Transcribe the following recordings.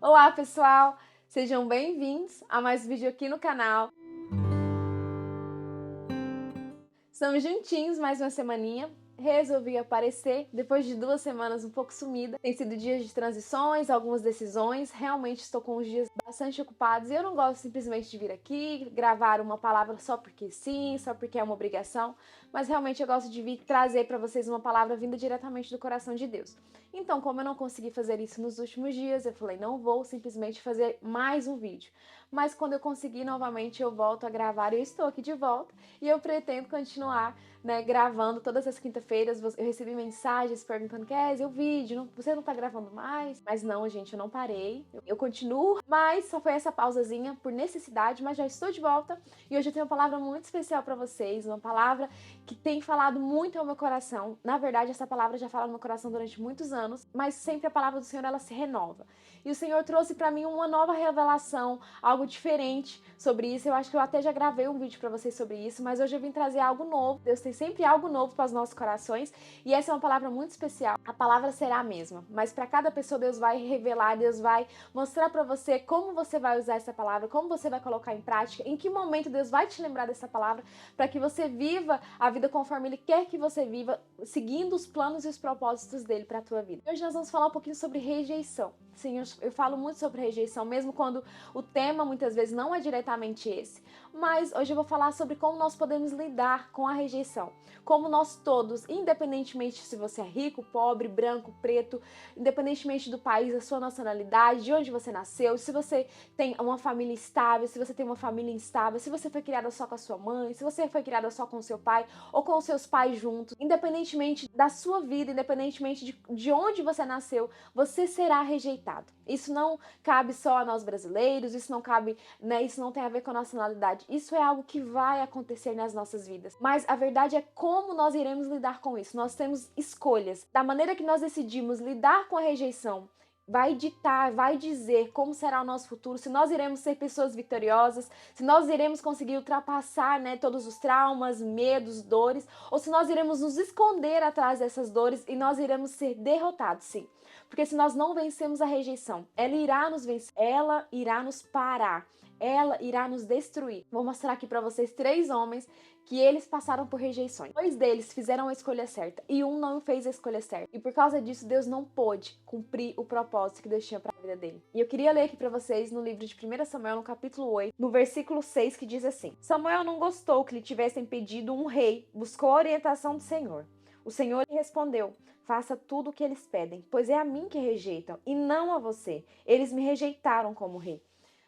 Olá, pessoal! Sejam bem-vindos a mais um vídeo aqui no canal. Estamos juntinhos mais uma semaninha. Resolvi aparecer depois de 2 semanas um pouco sumida. Tem sido dias de transições, algumas decisões. Realmente estou com os dias bastante ocupados e eu não gosto simplesmente de vir aqui gravar uma palavra só porque sim, só porque é uma obrigação, mas realmente eu gosto de vir trazer para vocês uma palavra vinda diretamente do coração de Deus. Então, como eu não consegui fazer isso nos últimos dias, eu falei, não vou simplesmente fazer mais um vídeo. Mas quando eu conseguir novamente, eu volto a gravar e eu estou aqui de volta e eu pretendo continuar, gravando todas as quinta-feiras. Eu recebi mensagens perguntando, Kézia, o vídeo, você não tá gravando mais? Mas não, gente, eu não parei, eu continuo, mas só foi essa pausazinha por necessidade, mas já estou de volta e hoje eu tenho uma palavra muito especial para vocês, uma palavra que tem falado muito ao meu coração. Na verdade, essa palavra já fala no meu coração durante muitos anos, mas sempre a palavra do Senhor, ela se renova. E o Senhor trouxe para mim uma nova revelação, algo diferente sobre isso. Eu acho que eu até já gravei um vídeo para vocês sobre isso, mas hoje eu vim trazer algo novo. Deus tem sempre algo novo para os nossos corações e essa é uma palavra muito especial. A palavra será a mesma, mas para cada pessoa Deus vai revelar, Deus vai mostrar para você como você vai usar essa palavra, como você vai colocar em prática, em que momento Deus vai te lembrar dessa palavra para que você viva a vida conforme Ele quer que você viva, seguindo os planos e os propósitos dele para a tua vida. Hoje nós vamos falar um pouquinho sobre rejeição. Sim, eu falo muito sobre rejeição, mesmo quando o tema muitas vezes não é diretamente esse. Mas hoje eu vou falar sobre como nós podemos lidar com a rejeição. Como nós todos, independentemente se você é rico, pobre, branco, preto, independentemente do país, da sua nacionalidade, de onde você nasceu, se você tem uma família estável, se você tem uma família instável, se você foi criada só com a sua mãe, se você foi criada só com o seu pai ou com os seus pais juntos, independentemente da sua vida, independentemente de onde você nasceu, você será rejeitado. Isso não cabe só a nós brasileiros, isso não cabe, isso não tem a ver com a nacionalidade. Isso é algo que vai acontecer nas nossas vidas. Mas a verdade é como nós iremos lidar com isso. Nós temos escolhas. Da maneira que nós decidimos lidar com a rejeição, vai ditar, vai dizer como será o nosso futuro, se nós iremos ser pessoas vitoriosas, se nós iremos conseguir ultrapassar, todos os traumas, medos, dores, ou se nós iremos nos esconder atrás dessas dores e nós iremos ser derrotados, sim. Porque se nós não vencemos a rejeição, ela irá nos vencer, ela irá nos parar, ela irá nos destruir. Vou mostrar aqui para vocês 3 homens que eles passaram por rejeições. 2 deles fizeram a escolha certa e um não fez a escolha certa. E por causa disso, Deus não pôde cumprir o propósito que Deus tinha para a vida dele. E eu queria ler aqui para vocês no livro de 1 Samuel, no capítulo 8, no versículo 6, que diz assim: Samuel não gostou que lhe tivessem pedido um rei, buscou a orientação do Senhor. O Senhor lhe respondeu: faça tudo o que eles pedem, pois é a mim que rejeitam e não a você. Eles me rejeitaram como rei.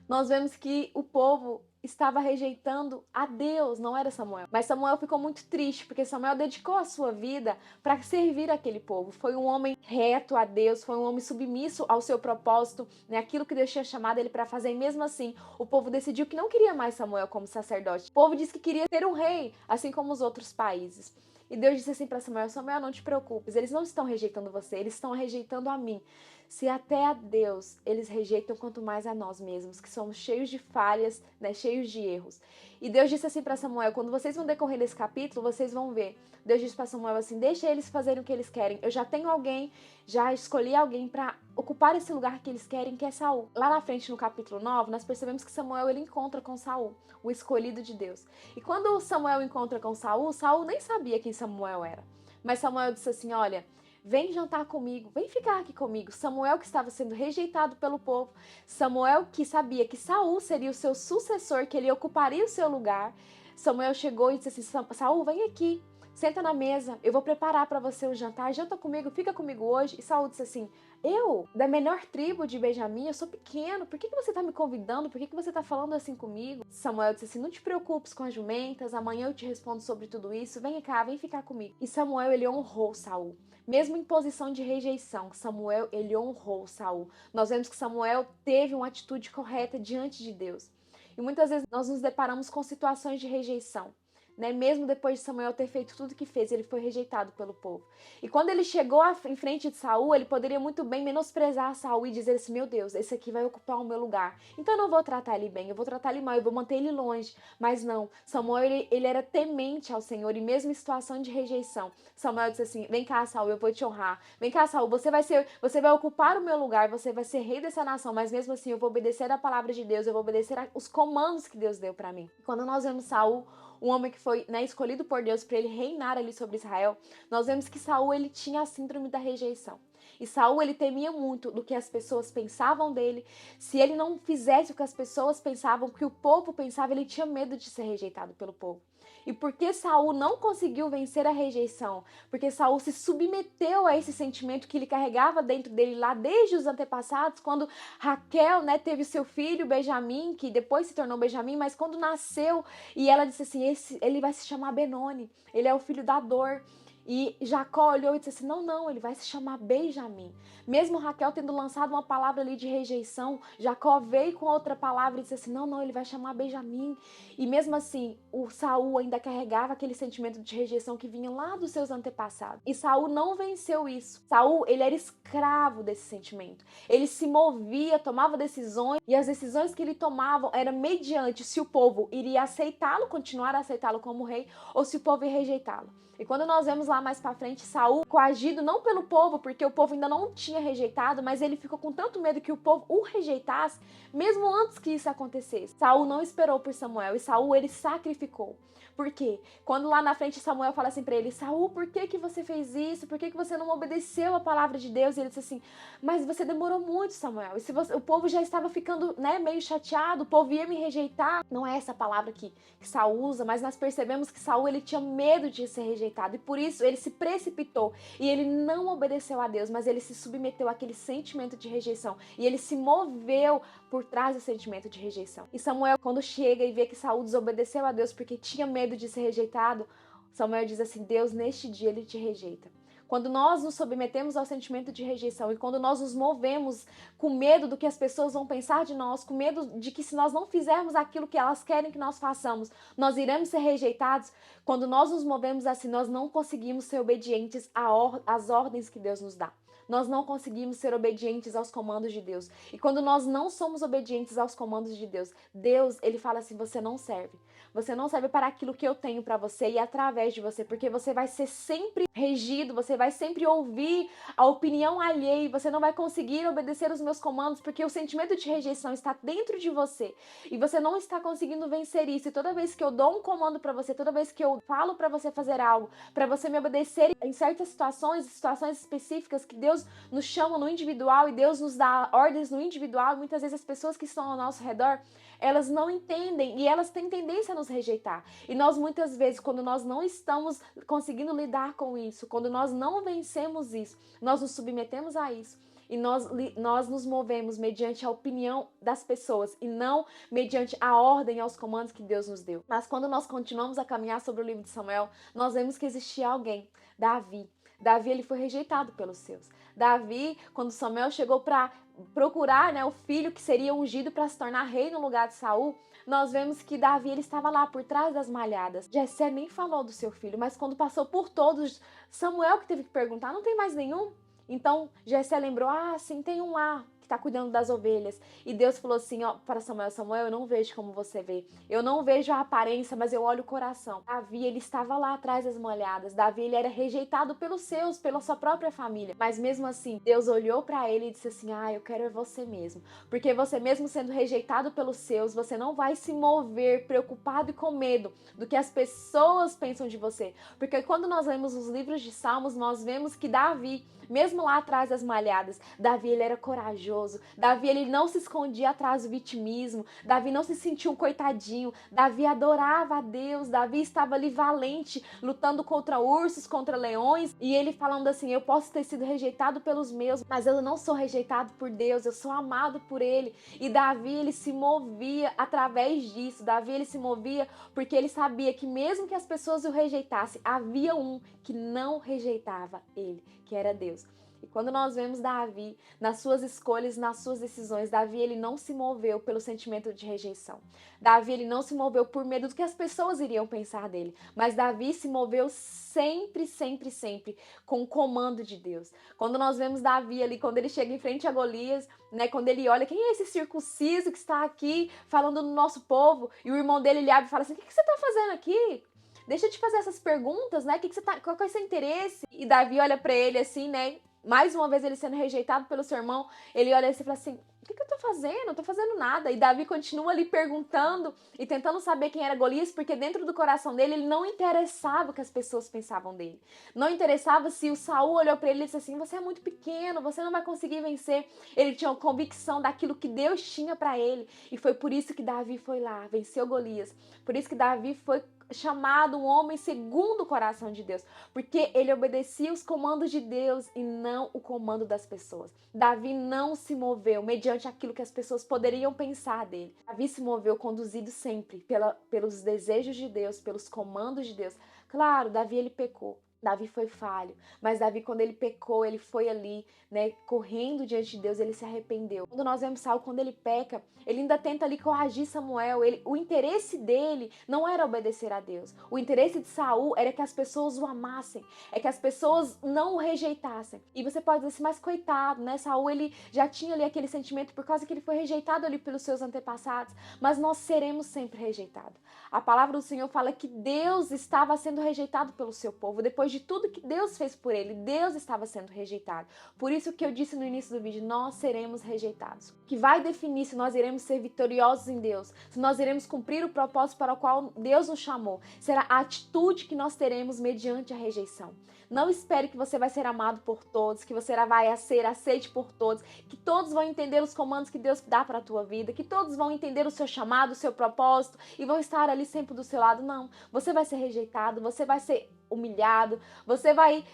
Nós vemos que o povo estava rejeitando a Deus, não era Samuel. Mas Samuel ficou muito triste, porque Samuel dedicou a sua vida para servir aquele povo. Foi um homem reto a Deus, foi um homem submisso ao seu propósito, aquilo que Deus tinha chamado ele para fazer. E mesmo assim, o povo decidiu que não queria mais Samuel como sacerdote. O povo disse que queria ter um rei, assim como os outros países. E Deus disse assim para Samuel: Samuel, não te preocupes, eles não estão rejeitando você, eles estão rejeitando a mim. Se até a Deus eles rejeitam, quanto mais a nós mesmos, que somos cheios de falhas, cheios de erros. E Deus disse assim para Samuel, quando vocês vão decorrer desse capítulo, vocês vão ver. Deus disse para Samuel assim: deixa eles fazerem o que eles querem. Eu já tenho alguém, já escolhi alguém para ocupar esse lugar que eles querem, que é Saul. Lá na frente, no capítulo 9, nós percebemos que Samuel ele encontra com Saul, o escolhido de Deus. E quando Samuel encontra com Saul, Saul nem sabia quem Samuel era. Mas Samuel disse assim: olha, vem jantar comigo, vem ficar aqui comigo. Samuel que estava sendo rejeitado pelo povo, Samuel que sabia que Saul seria o seu sucessor, que ele ocuparia o seu lugar. Samuel chegou e disse assim: Saul, vem aqui, senta na mesa, eu vou preparar para você o jantar, janta comigo, fica comigo hoje. E Saul disse assim: eu, da menor tribo de Benjamim, eu sou pequeno, por que você está me convidando? Por que você está falando assim comigo? Samuel disse assim: não te preocupes com as jumentas, amanhã eu te respondo sobre tudo isso, vem cá, vem ficar comigo. E Samuel, ele honrou Saul. Mesmo em posição de rejeição, Samuel, ele honrou Saul. Nós vemos que Samuel teve uma atitude correta diante de Deus. E muitas vezes nós nos deparamos com situações de rejeição. né? Mesmo depois de Samuel ter feito tudo que fez, ele foi rejeitado pelo povo. E quando ele chegou em frente de Saul, ele poderia muito bem menosprezar Saul e dizer assim: meu Deus, esse aqui vai ocupar o meu lugar. Então eu não vou tratar ele bem, eu vou tratar ele mal, eu vou manter ele longe. Mas não, Samuel ele era temente ao Senhor, e mesmo em situação de rejeição, Samuel disse assim: vem cá, Saul, eu vou te honrar. Vem cá, Saul, você vai ocupar o meu lugar, você vai ser rei dessa nação, mas mesmo assim eu vou obedecer a palavra de Deus, eu vou obedecer os comandos que Deus deu para mim. Quando nós vemos Saul, um homem que foi, né, escolhido por Deus para ele reinar ali sobre Israel, nós vemos que Saul ele tinha a síndrome da rejeição. E Saul ele temia muito do que as pessoas pensavam dele. Se ele não fizesse o que as pessoas pensavam, o que o povo pensava, ele tinha medo de ser rejeitado pelo povo. E porque Saul não conseguiu vencer a rejeição, porque Saul se submeteu a esse sentimento que ele carregava dentro dele lá desde os antepassados, quando Raquel, né, teve seu filho Benjamim, que depois se tornou Benjamim, mas quando nasceu, e ela disse assim: ele vai se chamar Benoni, ele é o filho da dor. E Jacó olhou e disse assim: não, ele vai se chamar Benjamim. Mesmo Raquel tendo lançado uma palavra ali de rejeição, Jacó veio com outra palavra e disse assim: não, ele vai chamar Benjamim. E mesmo assim, o Saul ainda carregava aquele sentimento de rejeição que vinha lá dos seus antepassados. E Saul não venceu isso. Saul, ele era escravo desse sentimento. Ele se movia, tomava decisões, e as decisões que ele tomava eram mediante se o povo iria aceitá-lo, continuar a aceitá-lo como rei, ou se o povo ia rejeitá-lo. E quando nós vemos lá mais pra frente, Saul coagido não pelo povo, porque o povo ainda não tinha rejeitado, mas ele ficou com tanto medo que o povo o rejeitasse, mesmo antes que isso acontecesse. Saul não esperou por Samuel, e Saul ele sacrificou. Por quê? Quando lá na frente Samuel fala assim pra ele: Saul, por que você fez isso? Por que você não obedeceu a palavra de Deus? E ele disse assim: mas você demorou muito, Samuel. E se o povo já estava ficando, né, meio chateado, o povo ia me rejeitar. Não é essa palavra que Saul usa, mas nós percebemos que Saul ele tinha medo de ser rejeitado, e por isso ele se precipitou e ele não obedeceu a Deus, mas ele se submeteu àquele sentimento de rejeição, e ele se moveu por trás do sentimento de rejeição. E Samuel, quando chega e vê que Saul desobedeceu a Deus porque tinha medo de ser rejeitado, Samuel diz assim: Deus, neste dia ele te rejeita. Quando nós nos submetemos ao sentimento de rejeição, e quando nós nos movemos com medo do que as pessoas vão pensar de nós, com medo de que se nós não fizermos aquilo que elas querem que nós façamos, nós iremos ser rejeitados, quando nós nos movemos assim, nós não conseguimos ser obedientes às ordens que Deus nos dá. Nós não conseguimos ser obedientes aos comandos de Deus. E quando nós não somos obedientes aos comandos de Deus, Deus, ele fala assim: você não serve. Você não serve para aquilo que eu tenho para você e através de você, porque você vai ser sempre regido, você vai sempre ouvir a opinião alheia, você não vai conseguir obedecer os meus comandos, porque o sentimento de rejeição está dentro de você e você não está conseguindo vencer isso. E toda vez que eu dou um comando para você, toda vez que eu falo para você fazer algo, para você me obedecer em certas situações específicas que Deus nos chama no individual e Deus nos dá ordens no individual, muitas vezes as pessoas que estão ao nosso redor, elas não entendem e elas têm tendência a nos rejeitar. E nós muitas vezes, quando nós não estamos conseguindo lidar com isso, quando nós não vencemos isso, nós nos submetemos a isso e nós nos movemos mediante a opinião das pessoas e não mediante a ordem e aos comandos que Deus nos deu. Mas quando nós continuamos a caminhar sobre o livro de Samuel, nós vemos que existia alguém, Davi. Davi ele foi rejeitado pelos seus. Davi, quando Samuel chegou para procurar, né, o filho que seria ungido para se tornar rei no lugar de Saul, nós vemos que Davi ele estava lá por trás das malhadas. Jessé nem falou do seu filho, mas quando passou por todos, Samuel que teve que perguntar: não tem mais nenhum? Então Jessé lembrou: ah, sim, tem um lá que está cuidando das ovelhas. E Deus falou assim, ó, para Samuel: Samuel, eu não vejo como você vê. Eu não vejo a aparência, mas eu olho o coração. Davi, ele estava lá atrás das molhadas. Davi, ele era rejeitado pelos seus, pela sua própria família. Mas mesmo assim, Deus olhou para ele e disse assim: ah, eu quero é você mesmo. Porque você mesmo sendo rejeitado pelos seus, você não vai se mover preocupado e com medo do que as pessoas pensam de você. Porque quando nós lemos os livros de Salmos, nós vemos que Davi, mesmo lá atrás das malhadas, Davi ele era corajoso. Davi ele não se escondia atrás do vitimismo. Davi não se sentia um coitadinho. Davi adorava a Deus. Davi estava ali valente, lutando contra ursos, contra leões. E ele falando assim: eu posso ter sido rejeitado pelos meus, mas eu não sou rejeitado por Deus. Eu sou amado por Ele. E Davi ele se movia através disso. Davi ele se movia porque ele sabia que mesmo que as pessoas o rejeitassem, havia um que não rejeitava ele, que era Deus. E quando nós vemos Davi, nas suas escolhas, nas suas decisões, Davi ele não se moveu pelo sentimento de rejeição. Davi ele não se moveu por medo do que as pessoas iriam pensar dele, mas Davi se moveu sempre, sempre, sempre com o comando de Deus. Quando nós vemos Davi ali, quando ele chega em frente a Golias, né, quando ele olha, quem é esse circunciso que está aqui falando no nosso povo? E o irmão dele abre e fala assim, o que você está fazendo aqui? Deixa eu te fazer essas perguntas, né? Qual que é o seu interesse? E Davi olha pra ele assim, né? Mais uma vez ele sendo rejeitado pelo seu irmão, ele olha assim e fala assim, o que eu tô fazendo? Eu tô fazendo nada. E Davi continua ali perguntando e tentando saber quem era Golias, porque dentro do coração dele, ele não interessava o que as pessoas pensavam dele. Não interessava se o Saul olhou pra ele e disse assim, você é muito pequeno, você não vai conseguir vencer. Ele tinha uma convicção daquilo que Deus tinha pra ele. E foi por isso que Davi foi lá, venceu Golias. Por isso que Davi foi chamado um homem segundo o coração de Deus, porque ele obedecia os comandos de Deus e não o comando das pessoas. Davi não se moveu mediante aquilo que as pessoas poderiam pensar dele. Davi se moveu conduzido sempre pelos desejos de Deus, pelos comandos de Deus. Claro, Davi ele pecou. Davi foi falho, mas Davi quando ele pecou, ele foi ali, né, correndo diante de Deus, ele se arrependeu. Quando nós vemos Saul, quando ele peca, ele ainda tenta ali coagir Samuel, o interesse dele não era obedecer a Deus, o interesse de Saul era que as pessoas o amassem, é que as pessoas não o rejeitassem. E você pode dizer assim, mas coitado, né, Saul ele já tinha ali aquele sentimento por causa que ele foi rejeitado ali pelos seus antepassados, mas nós seremos sempre rejeitados. A palavra do Senhor fala que Deus estava sendo rejeitado pelo seu povo, depois de tudo que Deus fez por ele, Deus estava sendo rejeitado. Por isso que eu disse no início do vídeo, nós seremos rejeitados. O que vai definir se nós iremos ser vitoriosos em Deus, se nós iremos cumprir o propósito para o qual Deus nos chamou, será a atitude que nós teremos mediante a rejeição. Não espere que você vai ser amado por todos, que você vai ser aceite por todos, que todos vão entender os comandos que Deus dá para a tua vida, que todos vão entender o seu chamado, o seu propósito e vão estar ali sempre do seu lado. Não, você vai ser rejeitado, você vai ser humilhado, você vai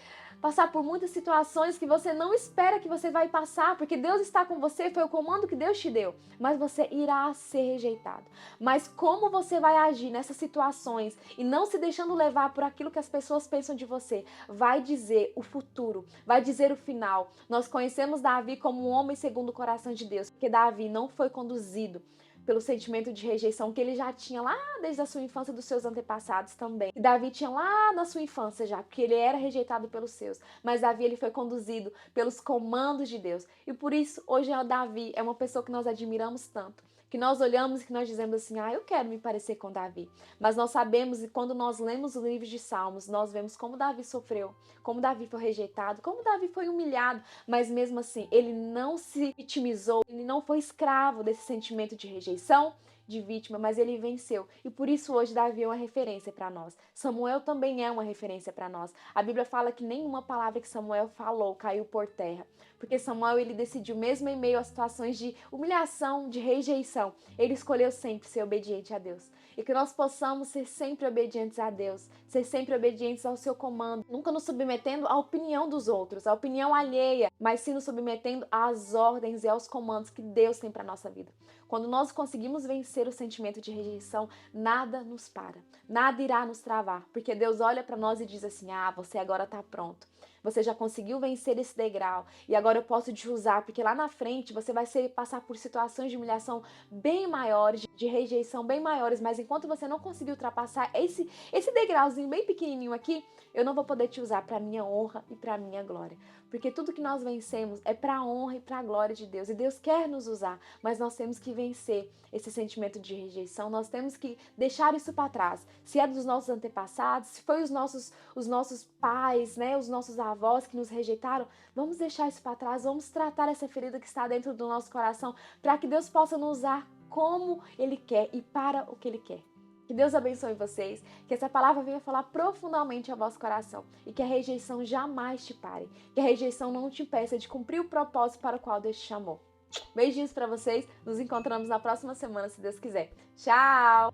passar por muitas situações que você não espera que você vai passar, porque Deus está com você, foi o comando que Deus te deu, mas você irá ser rejeitado. Mas como você vai agir nessas situações e não se deixando levar por aquilo que as pessoas pensam de você, vai dizer o futuro, vai dizer o final. Nós conhecemos Davi como um homem segundo o coração de Deus, porque Davi não foi conduzido pelo sentimento de rejeição que ele já tinha lá desde a sua infância dos seus antepassados também. E Davi tinha lá na sua infância já, porque ele era rejeitado pelos seus. Mas Davi ele foi conduzido pelos comandos de Deus. E por isso hoje Davi é uma pessoa que nós admiramos tanto. Que nós olhamos e que nós dizemos assim, eu quero me parecer com Davi. Mas nós sabemos e quando nós lemos os livros de Salmos, nós vemos como Davi sofreu, como Davi foi rejeitado, como Davi foi humilhado, mas mesmo assim, ele não se vitimizou, ele não foi escravo desse sentimento de rejeição, de vítima, mas ele venceu. E por isso hoje Davi é uma referência para nós. Samuel também é uma referência para nós. A Bíblia fala que nenhuma palavra que Samuel falou caiu por terra. Porque Samuel ele decidiu, mesmo em meio a situações de humilhação, de rejeição, ele escolheu sempre ser obediente a Deus. E que nós possamos ser sempre obedientes a Deus, ser sempre obedientes ao seu comando, nunca nos submetendo à opinião dos outros, à opinião alheia, mas sim nos submetendo às ordens e aos comandos que Deus tem para a nossa vida. Quando nós conseguimos vencer o sentimento de rejeição, nada nos para, nada irá nos travar, porque Deus olha para nós e diz assim, você agora está pronto. Você já conseguiu vencer esse degrau e agora eu posso te usar, porque lá na frente você vai passar por situações de humilhação bem maiores, de rejeição bem maiores, mas enquanto você não conseguir ultrapassar esse degrauzinho bem pequenininho aqui, eu não vou poder te usar para minha honra e para minha glória. Porque tudo que nós vencemos é para a honra e para a glória de Deus. E Deus quer nos usar, mas nós temos que vencer esse sentimento de rejeição. Nós temos que deixar isso para trás. Se é dos nossos antepassados, se foi os nossos pais, né, os nossos avós que nos rejeitaram, vamos deixar isso para trás. Vamos tratar essa ferida que está dentro do nosso coração para que Deus possa nos usar como Ele quer e para o que Ele quer. Que Deus abençoe vocês, que essa palavra venha falar profundamente ao vosso coração e que a rejeição jamais te pare, que a rejeição não te impeça de cumprir o propósito para o qual Deus te chamou. Beijinhos para vocês, nos encontramos na próxima semana, se Deus quiser. Tchau!